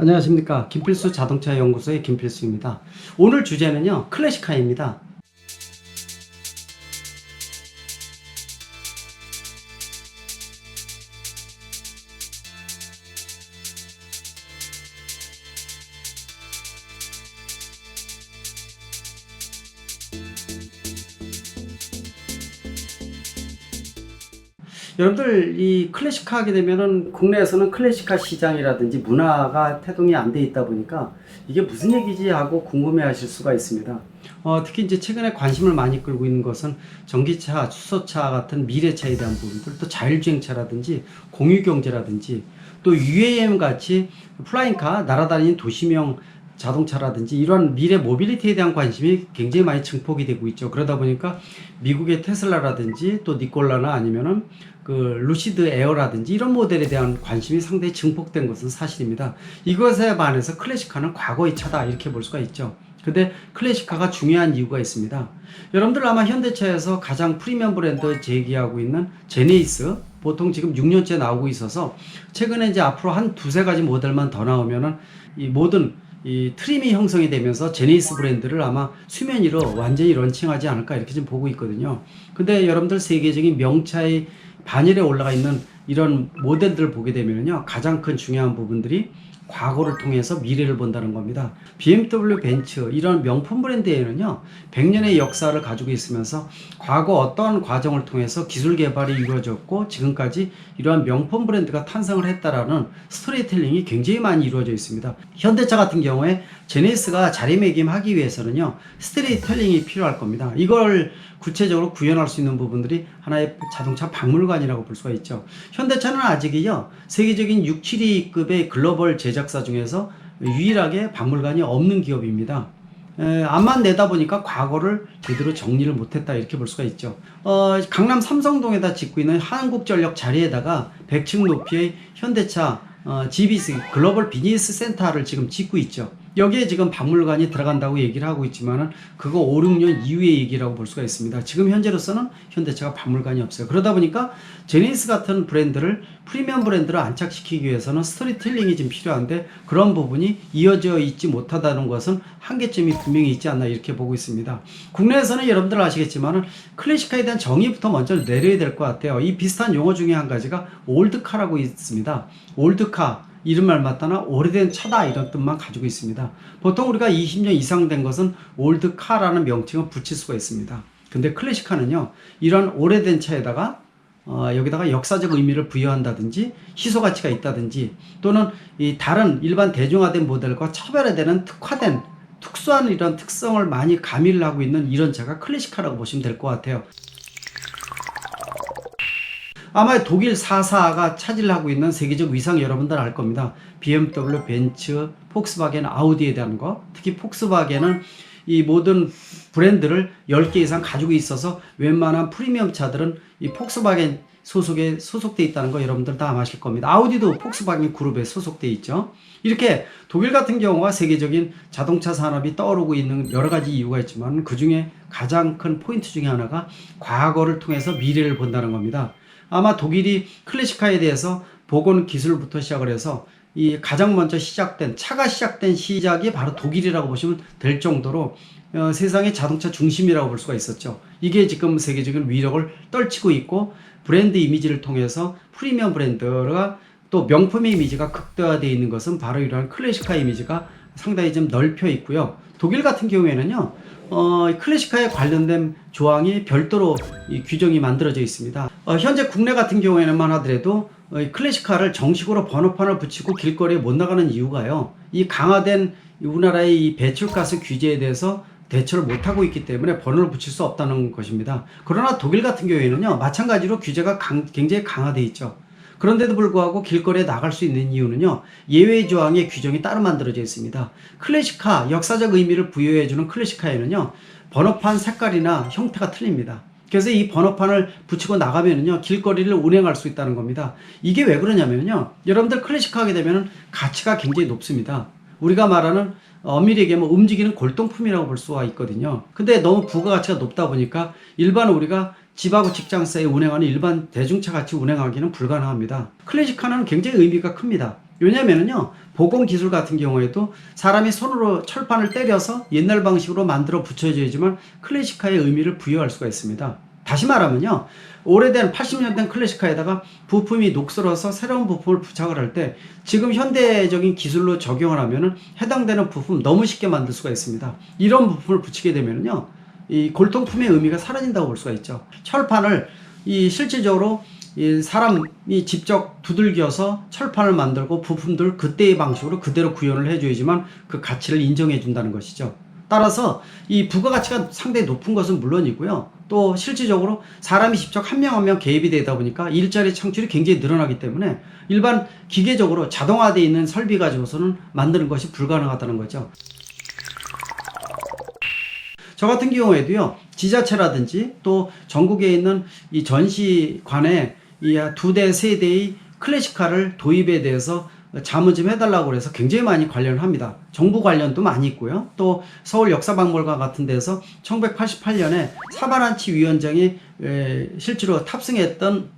안녕하십니까. 김필수 자동차 연구소의 김필수입니다. 오늘 주제는요, 클래식카입니다. 여러분들 이 클래식카 하게 되면은 국내에서는 클래식카 시장이라든지 문화가 태동이 안 돼 있다 보니까 이게 무슨 얘기지 하고 궁금해 하실 수가 있습니다. 특히 이제 최근에 관심을 많이 끌고 있는 것은 전기차, 수소차 같은 미래차에 대한 부분들, 또 자율주행차라든지 공유경제라든지 또 UAM 같이 플라잉카, 날아다니는 도시명 자동차라든지 이러한 미래 모빌리티에 대한 관심이 굉장히 많이 증폭이 되고 있죠. 그러다 보니까 미국의 테슬라라든지 또 니콜라나 아니면은 그 루시드 에어라든지 이런 모델에 대한 관심이 상당히 증폭된 것은 사실입니다. 이것에 반해서 클래식카는 과거의 차다 이렇게 볼 수가 있죠. 근데 클래식카가 중요한 이유가 있습니다. 여러분들 아마 현대차에서 가장 프리미엄 브랜드 제기하고 있는 제네시스 보통 지금 6년째 나오고 있어서 최근에 이제 앞으로 한 두세 가지 모델만 더 나오면은 이 모든 이 트림이 형성이 되면서 제네시스 브랜드를 아마 수면 위로 완전히 런칭하지 않을까 이렇게 좀 보고 있거든요. 근데 여러분들 세계적인 명차의 반열에 올라가 있는 이런 모델들을 보게 되면요, 가장 큰 중요한 부분들이 과거를 통해서 미래를 본다는 겁니다. BMW, 벤츠 이런 명품 브랜드에는요 100년의 역사를 가지고 있으면서 과거 어떠한 과정을 통해서 기술 개발이 이루어졌고 지금까지 이러한 명품 브랜드가 탄생을 했다라는 스토리텔링이 굉장히 많이 이루어져 있습니다. 현대차 같은 경우에 제네시스가 자리매김하기 위해서는요 스토리텔링이 필요할 겁니다. 이걸 구체적으로 구현할 수 있는 부분들이 하나의 자동차 박물관이라고 볼 수가 있죠. 현대차는 아직이요 세계적인 6, 7위급의 글로벌 제작사 중에서 유일하게 박물관이 없는 기업입니다. 앞만 내다 보니까 과거를 제대로 정리를 못했다 이렇게 볼 수가 있죠. 강남 삼성동에다 짓고 있는 한국전력 자리에다가 100층 높이의 현대차 GBC 글로벌 비즈니스 센터를 지금 짓고 있죠. 여기에 지금 박물관이 들어간다고 얘기를 하고 있지만은 그거 5, 6년 이후의 얘기라고 볼 수가 있습니다. 지금 현재로서는 현대차가 박물관이 없어요. 그러다 보니까 제네시스 같은 브랜드를 프리미엄 브랜드를 안착시키기 위해서는 스토리텔링이 좀 필요한데 그런 부분이 이어져 있지 못하다는 것은 한계점이 분명히 있지 않나 이렇게 보고 있습니다. 국내에서는 여러분들 아시겠지만은 클래식카에 대한 정의부터 먼저 내려야 될 것 같아요. 이 비슷한 용어 중에 한 가지가 올드카라고 있습니다. 올드카 이름말 맞다나 오래된 차다 이런 뜻만 가지고 있습니다. 보통 우리가 20년 이상 된 것은 올드카라는 명칭을 붙일 수가 있습니다. 근데 클래식카는요 이런 오래된 차에다가 여기다가 역사적 의미를 부여한다든지 희소 가치가 있다든지 또는 이 다른 일반 대중화된 모델과 차별화되는 특화된 특수한 이런 특성을 많이 가미를 하고 있는 이런 차가 클래식카라고 보시면 될 것 같아요. 아마 독일 4사가 차지를 하고 있는 세계적 위상 여러분들 알 겁니다. BMW, 벤츠, 폭스바겐, 아우디에 대한 거. 특히 폭스바겐은 이 모든 브랜드를 10개 이상 가지고 있어서 웬만한 프리미엄 차들은 이 폭스바겐 소속에 소속돼 있다는 거 여러분들 다 아실 겁니다. 아우디도 폭스바겐 그룹에 소속돼 있죠. 이렇게 독일 같은 경우가 세계적인 자동차 산업이 떠오르고 있는 여러 가지 이유가 있지만 그 중에 가장 큰 포인트 중에 하나가 과거를 통해서 미래를 본다는 겁니다. 아마 독일이 클래식카에 대해서 복원 기술부터 시작을 해서 이 가장 먼저 시작된 차가 시작된 시작이 바로 독일이라고 보시면 될 정도로 세상의 자동차 중심이라고 볼 수가 있었죠. 이게 지금 세계적인 위력을 떨치고 있고 브랜드 이미지를 통해서 프리미엄 브랜드가 또 명품의 이미지가 극대화되어 있는 것은 바로 이러한 클래식카 이미지가 상당히 좀 넓혀 있고요. 독일 같은 경우에는요 클래식카에 관련된 조항이 별도로 이 규정이 만들어져 있습니다. 현재 국내 같은 경우에만 하더라도 클래식카를 정식으로 번호판을 붙이고 길거리에 못 나가는 이유가요. 이 강화된 우리나라의 이 배출가스 규제에 대해서 대처를 못하고 있기 때문에 번호를 붙일 수 없다는 것입니다. 그러나 독일 같은 경우에는요 마찬가지로 규제가 굉장히 강화되어 있죠. 그런데도 불구하고 길거리에 나갈 수 있는 이유는요 예외 조항의 규정이 따로 만들어져 있습니다. 클래식카 역사적 의미를 부여해주는 클래식카에는요 번호판 색깔이나 형태가 틀립니다. 그래서 이 번호판을 붙이고 나가면은요 길거리를 운행할 수 있다는 겁니다. 이게 왜 그러냐면요 여러분들 클래식카 하게 되면은 가치가 굉장히 높습니다. 우리가 말하는 엄밀히 얘기하면 움직이는 골동품이라고 볼 수가 있거든요. 근데 너무 부가가치가 높다 보니까 일반 우리가 집하고 직장 사이에 운행하는 일반 대중차 같이 운행하기는 불가능합니다. 클래식카는 굉장히 의미가 큽니다. 왜냐면은요, 보공기술 같은 경우에도 사람이 손으로 철판을 때려서 옛날 방식으로 만들어 붙여줘야지만 클래식카의 의미를 부여할 수가 있습니다. 다시 말하면요, 오래된 80년 된 클래식카에다가 부품이 녹슬어서 새로운 부품을 부착을 할 때 지금 현대적인 기술로 적용을 하면은 해당되는 부품 너무 쉽게 만들 수가 있습니다. 이런 부품을 붙이게 되면은요, 이 골동품의 의미가 사라진다고 볼 수가 있죠. 철판을 실질적으로 이 사람이 직접 두들겨서 철판을 만들고 부품들 그때의 방식으로 그대로 구현을 해줘야지만 그 가치를 인정해 준다는 것이죠. 따라서 이 부가가치가 상당히 높은 것은 물론이고요. 또 실질적으로 사람이 직접 한 명 한 명 개입이 되다 보니까 일자리 창출이 굉장히 늘어나기 때문에 일반 기계적으로 자동화되어 있는 설비 가지고서는 만드는 것이 불가능하다는 거죠. 저 같은 경우에도요, 지자체라든지 또 전국에 있는 이 전시관에 이 2대, 3대의 클래식카를 도입에 대해서 자문 좀 해달라고 그래서 굉장히 많이 관련을 합니다. 정부 관련도 많이 있고요. 또 서울 역사박물관 같은 데서 1988년에 사마란치 위원장이 실제로 탑승했던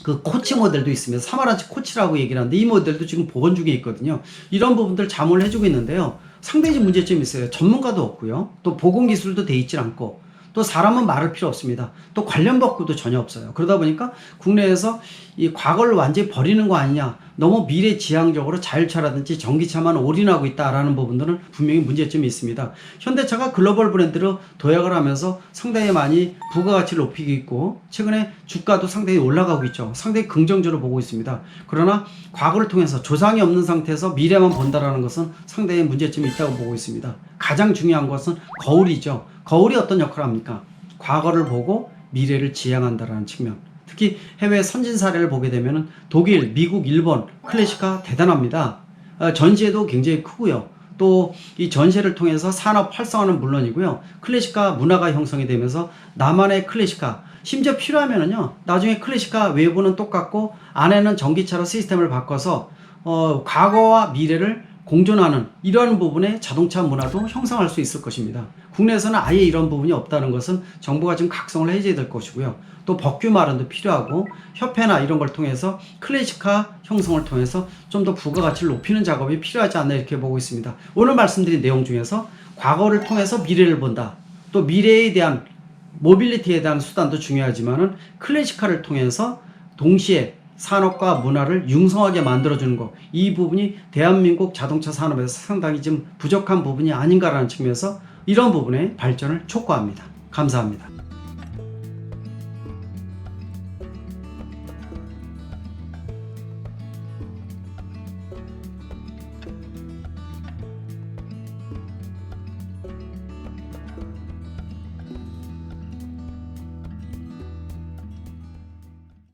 그 코치 모델도 있습니다. 사마란치 코치라고 얘기를 하는데 이 모델도 지금 복원 중에 있거든요. 이런 부분들 자문을 해주고 있는데요. 상당히 문제점이 있어요. 전문가도 없고요. 또 보건 기술도 돼 있질 않고 또 사람은 말할 필요 없습니다. 또 관련 법규도 전혀 없어요. 그러다 보니까 국내에서 이 과거를 완전히 버리는 거 아니냐, 너무 미래지향적으로 자율차라든지 전기차만 올인하고 있다라는 부분들은 분명히 문제점이 있습니다. 현대차가 글로벌 브랜드로 도약을 하면서 상당히 많이 부가가치를 높이고 있고 최근에 주가도 상당히 올라가고 있죠. 상당히 긍정적으로 보고 있습니다. 그러나 과거를 통해서 조상이 없는 상태에서 미래만 본다라는 것은 상당히 문제점이 있다고 보고 있습니다. 가장 중요한 것은 거울이죠. 거울이 어떤 역할을 합니까? 과거를 보고 미래를 지향한다라는 측면. 특히 해외 선진 사례를 보게 되면 독일, 미국, 일본 클래식카 대단합니다. 전시회도 굉장히 크고요. 또 이 전시회를 통해서 산업 활성화는 물론이고요. 클래식카 문화가 형성이 되면서 나만의 클래식카, 심지어 필요하면은요, 나중에 클래식카 외부는 똑같고 안에는 전기차로 시스템을 바꿔서 과거와 미래를 공존하는 이러한 부분의 자동차 문화도 형성할 수 있을 것입니다. 국내에서는 아예 이런 부분이 없다는 것은 정부가 지금 각성을 해줘야 될 것이고요. 또 법규 마련도 필요하고 협회나 이런 걸 통해서 클래식카 형성을 통해서 좀 더 부가가치를 높이는 작업이 필요하지 않나 이렇게 보고 있습니다. 오늘 말씀드린 내용 중에서 과거를 통해서 미래를 본다. 또 미래에 대한 모빌리티에 대한 수단도 중요하지만은 클래식카를 통해서 동시에 산업과 문화를 융성하게 만들어주는 것, 이 부분이 대한민국 자동차 산업에서 상당히 좀 부족한 부분이 아닌가라는 측면에서 이런 부분의 발전을 촉구합니다. 감사합니다.